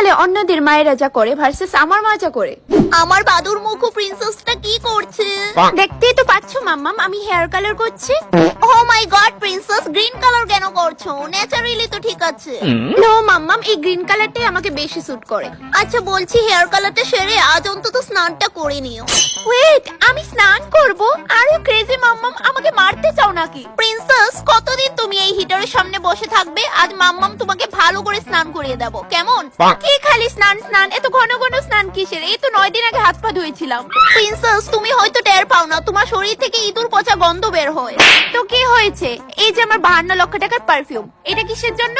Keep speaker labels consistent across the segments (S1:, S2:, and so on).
S1: শীতকালে অন্যদের মায়েরা যা করে ভার্সেস আমার মা যা করে।
S2: আমার বাদুর মুখো প্রিন্সেসটা কি করছে?
S1: দেখতেই তো পাচ্ছ মাম্মাম, আমি হেয়ার কালার করছি।
S2: ও মাই গড প্রিন্সেস, গ্রিন কালার কেন করছো? ন্যাচারালি তো ঠিক আছে।
S1: নো মাম্মাম, এই গ্রিন কালারটাই আমাকে বেশি স্যুট করে।
S2: আচ্ছা বলছি, হেয়ার কালারটা সেরে আজ অন্তত স্নানটা করে নিও।
S1: ওয়েট, আমি স্নান করব? আর ইউ ক্রেজি মাম্মাম, আমাকে মারতে চাও নাকি?
S2: প্রিন্সেস, কতদিন তুমি এই হিটারের সামনে বসে থাকবে? আজ মাম্মাম তোমাকে ভালো করে স্নান করিয়ে দেবো, কেমন?
S1: কি খালি স্নান স্নান, এত ঘন ঘন স্নান কিসের? এই তো 9 দিন আগে হাত পা ধুয়েছিলাম।
S2: প্রিন্সেস, তুমি হয়তো টের পাও না, তোমার শরীর থেকে ইঁদুর পচা গন্ধ বের হয়।
S1: তো কি হয়েছে? এই যে আমার 52 লক্ষ টাকার পারফিউম, এটা কিসের জন্য?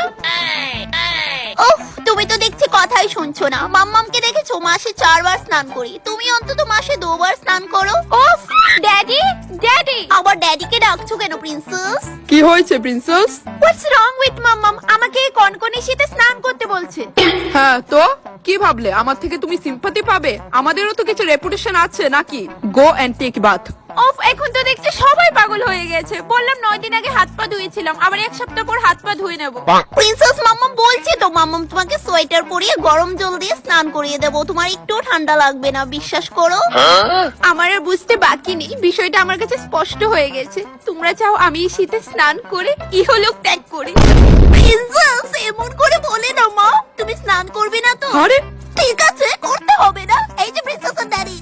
S2: ওহ, তুমি তো দেখছি কথাই শুনছো না। মাম্মামকে দেখেছো মাসে 4 বার স্নান করি, তুমি অন্তত মাসে 2 বার স্নান করো।
S1: ওফ, ড্যাডি ড্যাডি।
S2: আবার ড্যাডিকে ডাকছো কেন প্রিন্সেস?
S3: কি হয়েছে প্রিন্সেস?
S1: হোয়াটস রং উইথ মাম্মাম? আমাকে এই কনকনে শীতে স্নান করতে বলছে।
S3: হ্যাঁ তো কি ভাবলে আমার থেকে তুমি সিম্পাথি পাবে? আমাদেরও তো কিছু রেপুটেশন আছে নাকি? Go and take bath.
S1: ওফ, এখন তো দেখছি সবাই পাগল হয়ে গেছে। বললাম 9 দিন আগে হাত পা ধুয়েছিলাম, আবার 1 সপ্তাহ পর হাত পা ধুয়ে নেব।
S2: প্রিন্সেস, মাম্মাম বলছি তো, মাম্মাম তোমাকে সোয়েটার পরিয়ে গরম জল দিয়ে স্নান করিয়ে দেবো, তোমার একটু ঠান্ডা লাগবে না, বিশ্বাস করো।
S1: আমার আর বুঝতে বাকি নেই, বিষয়টা আমার কাছে স্পষ্ট হয়ে গেছে। তোমরা চাও আমি এই শীতে স্নান করে ইহলোক ত্যাগ করি?
S2: প্রিন্সেস, এমন করে বলে না মা, তুমি স্নান করবে না তো?
S3: আরে
S2: ঠিক আছে, করতে হবে না। এই যে প্রিন্সেসের ড্যাডি,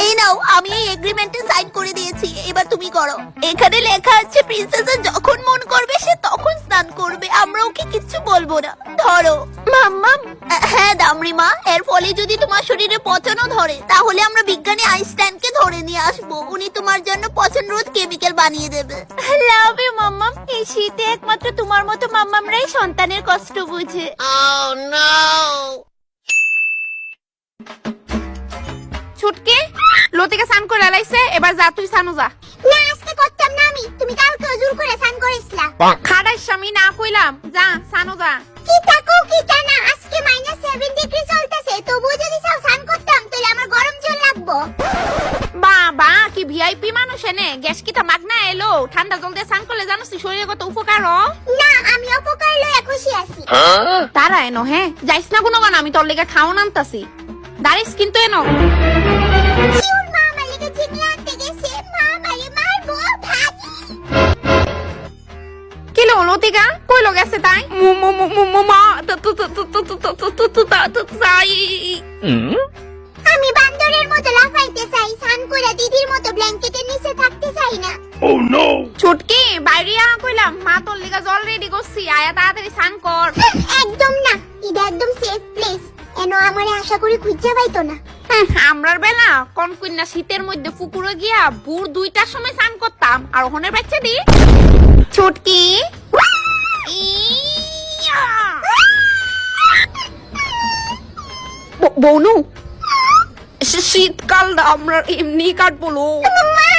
S2: এই নাও, আমি এই এগ্রিমেন্টে সাইন করে দিয়েছি, এবার তুমি করো। এখানে লেখা আছে প্রিন্সেসের যখন মন করবে সে তখন স্নান করবে, আমরা ওকে কিচ্ছু বলবো না। ধরো
S1: মাম্মাম,
S2: হ্যাঁ দামরি মা, এর ফলে যদি তোমার শরীরে পচনও ধরে তাহলে আমরা বিজ্ঞানী আইনস্টাইনকে ধরে নিয়ে আসবো, উনি তোমার জন্য পচন রোধ কেমিক্যাল বানিয়ে দেবে।
S1: লাভ ইউ মাম্মাম। এই শীতে একমাত্র তোমার মতো মাম্মামরাই সন্তানের কষ্ট বুঝে।
S2: Oh no!
S1: ছুটকে লতিকা স্নান করে লাইছে, এবার যা তুই স্নানও যা।
S2: না, আজকে করতাম না আমি, তুমি কালকে জোর করে স্নান করেছিলা।
S1: খাড়াই স্বামী না কইলাম, যা স্নানও যা।
S2: কি থাকো কি না, আজকে -7 ডিগ্রি চলতেছে, তবুও যদি চাও স্নান করতাম তাহলে আমার গরম জল লাগবো।
S1: বাবা কি ভিআইপি মানুষ এনে, গ্যাস কিটা মাগনা এলো। ঠান্ডা জল দিয়ে স্নান করলে জানোস তুই শরীরে কত উপকার হয়?
S2: না, আমি অপকার লয়ে খুশি আছি।
S1: তারা এনো, হ্যাঁ যাইস না কোনো গান, আমি তোর লেগে খাওয়ান আনতাছি। দাঁড়িস কিন্তু এনো।
S2: শিউর মা আমার লেগে চিনি আনতে গেছে, মা আমারে মারবো, ভাগি।
S1: কি লো লতিকা কইলো গেছে তাই? মা তাই
S2: আমি বান্দরের মতো লাফাইতে চাই, স্নান করে দিদির মতো ব্ল্যাঙ্কেটের নিচে থাকতে চাই না।
S1: ছুটকি বাইরে কইলাম, মা তোর লেগে জল রেডি করছি, আয়া তাড়াতাড়ি স্নান কর।
S2: একদম না, এটা একদম সেফ প্লেস, এনো আমারে আশা করি খুঁজে পাইতো না।
S1: আমরার বেলা কোন কন্যা শীতের মধ্যে পুকুরে গিয়া ভোর 2টার সময় স্নান করতাম, আর ওখানে বাচ্চা দি ছুটকি বনু শীতকাল আমরা এমনি কাটবো।
S2: মা